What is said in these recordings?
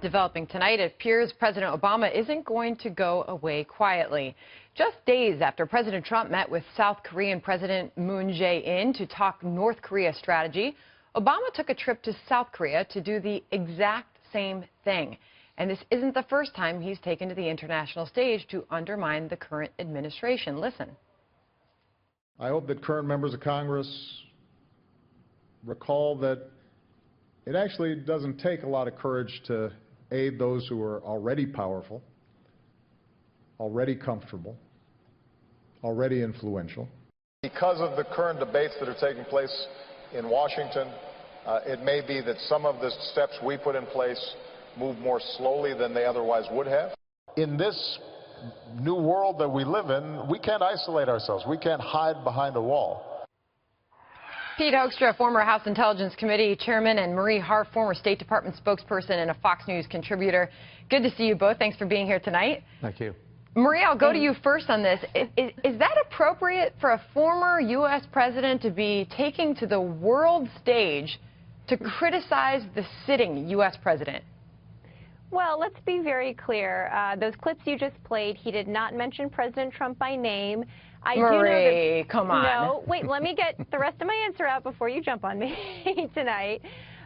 Developing tonight, it appears President Obama isn't going to go away quietly. Just days after President Trump met with South Korean President Moon Jae-in to talk North Korea strategy, Obama took a trip to South Korea to do the exact same thing. And this isn't the first time he's taken to the international stage to undermine the current administration. Listen. I hope that current members of Congress recall that it actually doesn't take a lot of courage to aid those who are already powerful, already comfortable, already influential. Because of the current debates that are taking place in Washington, it may be that some of the steps we put in place move more slowly than they otherwise would have. In this new world that we live in, we can't isolate ourselves. We can't hide behind a wall. Pete Hoekstra, former House Intelligence Committee Chairman, and Marie Harf, former State Department spokesperson and a Fox News contributor. Good to see you both. Thanks for being here tonight. Thank you. Marie, I'll go to you first on this. Is that appropriate for a former U.S. president to be taking to the world stage to criticize the sitting U.S. president? Well, let's be very clear. Those clips you just played, he did not mention President Trump by name. Marie, come on. No, wait, let me get the rest of my answer out before you jump on me tonight.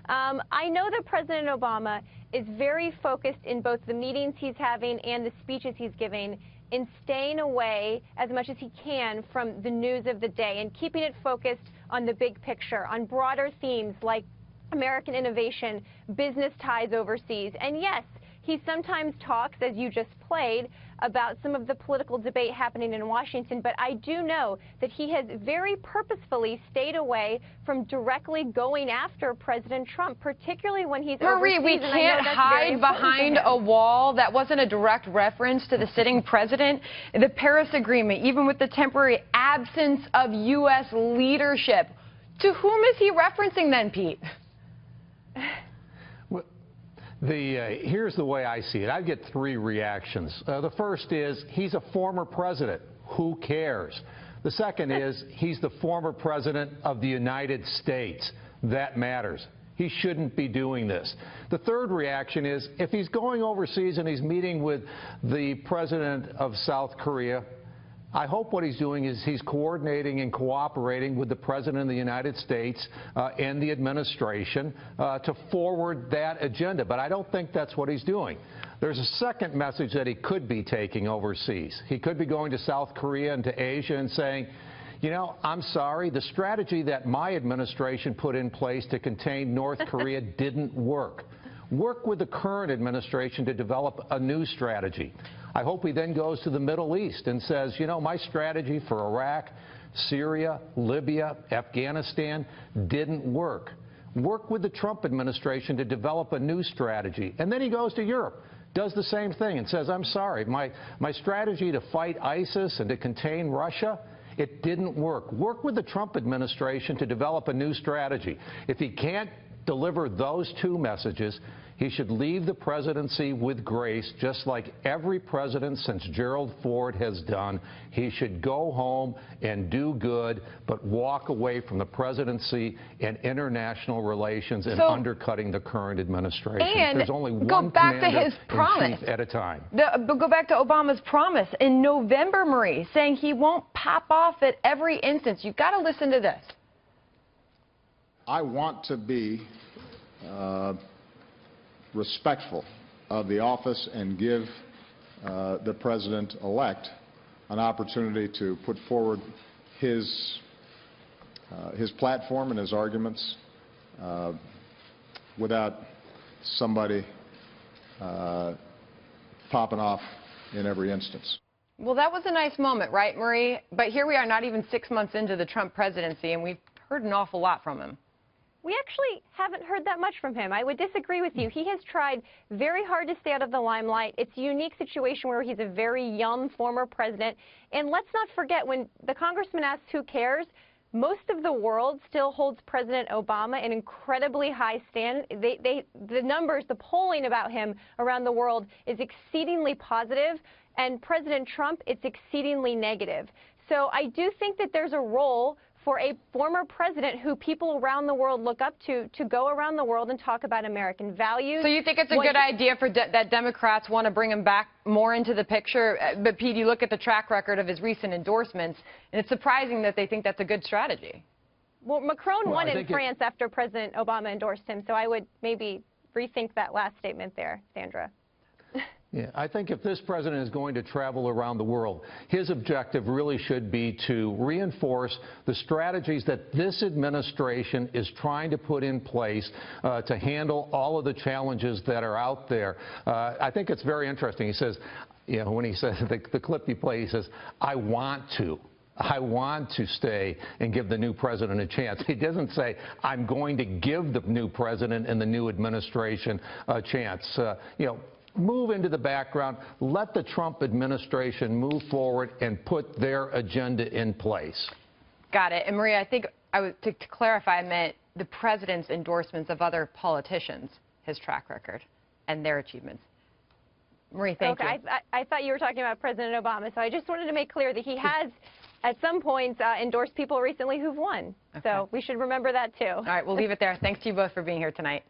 I know that President Obama is very focused in both the meetings he's having and the speeches he's giving in staying away as much as he can from the news of the day and keeping it focused on the big picture, on broader themes like American innovation, business ties overseas. And yes, he sometimes talks, as you just played, about some of the political debate happening in Washington, but I do know that he has very purposefully stayed away from directly going after President Trump, particularly when he's Marie, overseas. we can't hide behind a wall. That wasn't a direct reference to the sitting president. The Paris Agreement, even with the temporary absence of U.S. leadership. To whom is he referencing then, Pete? Here's the way I see it. I get three reactions. The first is he's a former president. Who cares? The second is he's the former president of the United States. That matters. He shouldn't be doing this. The third reaction is if he's going overseas and he's meeting with the president of South Korea, I hope what he's doing is he's coordinating and cooperating with the President of the United States and the administration to forward that agenda. But I don't think that's what he's doing. There's a second message that he could be taking overseas. He could be going to South Korea and to Asia and saying, you know, I'm sorry, the strategy that my administration put in place to contain North Korea didn't work. Work with the current administration to develop a new strategy. I hope he then goes to the Middle East and says, you know, my strategy for Iraq, Syria, Libya, Afghanistan didn't work. Work with the Trump administration to develop a new strategy. And then he goes to Europe, does the same thing and says, I'm sorry, my strategy to fight ISIS and to contain Russia, it didn't work. Work with the Trump administration to develop a new strategy. If he can't deliver those two messages, he should leave the presidency with grace, just like every president since Gerald Ford has done. He should go home and do good, but walk away from the presidency and international relations and undercutting the current administration. And there's only one go back to his commander-in-chief promise at a time. But go back to Obama's promise in November, Marie, saying he won't pop off at every instance. You've got to listen to this. I want to be respectful of the office and give the president-elect an opportunity to put forward his platform and his arguments without somebody popping off in every instance. Well, that was a nice moment, right, Marie? But here we are not even 6 months into the Trump presidency, and we've heard an awful lot from him. We actually haven't heard that much from him. I would disagree with you. He has tried very hard to stay out of the limelight. It's a unique situation where he's a very young former president. And let's not forget, when the congressman asks who cares, most of the world still holds President Obama in incredibly high stand. The numbers, the polling about him around the world is exceedingly positive, and President Trump, it's exceedingly negative. So I do think that there's a role for a former president who people around the world look up to go around the world and talk about American values. So you think it's a good idea for that Democrats want to bring him back more into the picture? But, Pete, you look at the track record of his recent endorsements, and it's surprising that they think that's a good strategy. Well, Macron won in France after President Obama endorsed him, so I would maybe rethink that last statement there, Sandra. Yeah, I think if this president is going to travel around the world, his objective really should be to reinforce the strategies that this administration is trying to put in place to handle all of the challenges that are out there. I think it's very interesting. He says, you know, when he says the clip he played, he says, I want to stay and give the new president a chance. He doesn't say, I'm going to give the new president and the new administration a chance. You know, move into the background, let the Trump administration move forward and put their agenda in place. Got it. And Maria, I think to clarify, I meant the president's endorsements of other politicians, his track record, and their achievements. Marie, thank you. I thought you were talking about President Obama, so I just wanted to make clear that he has, at some points, endorsed people recently who've won. Okay. So we should remember that, too. All right, we'll leave it there. Thanks to you both for being here tonight.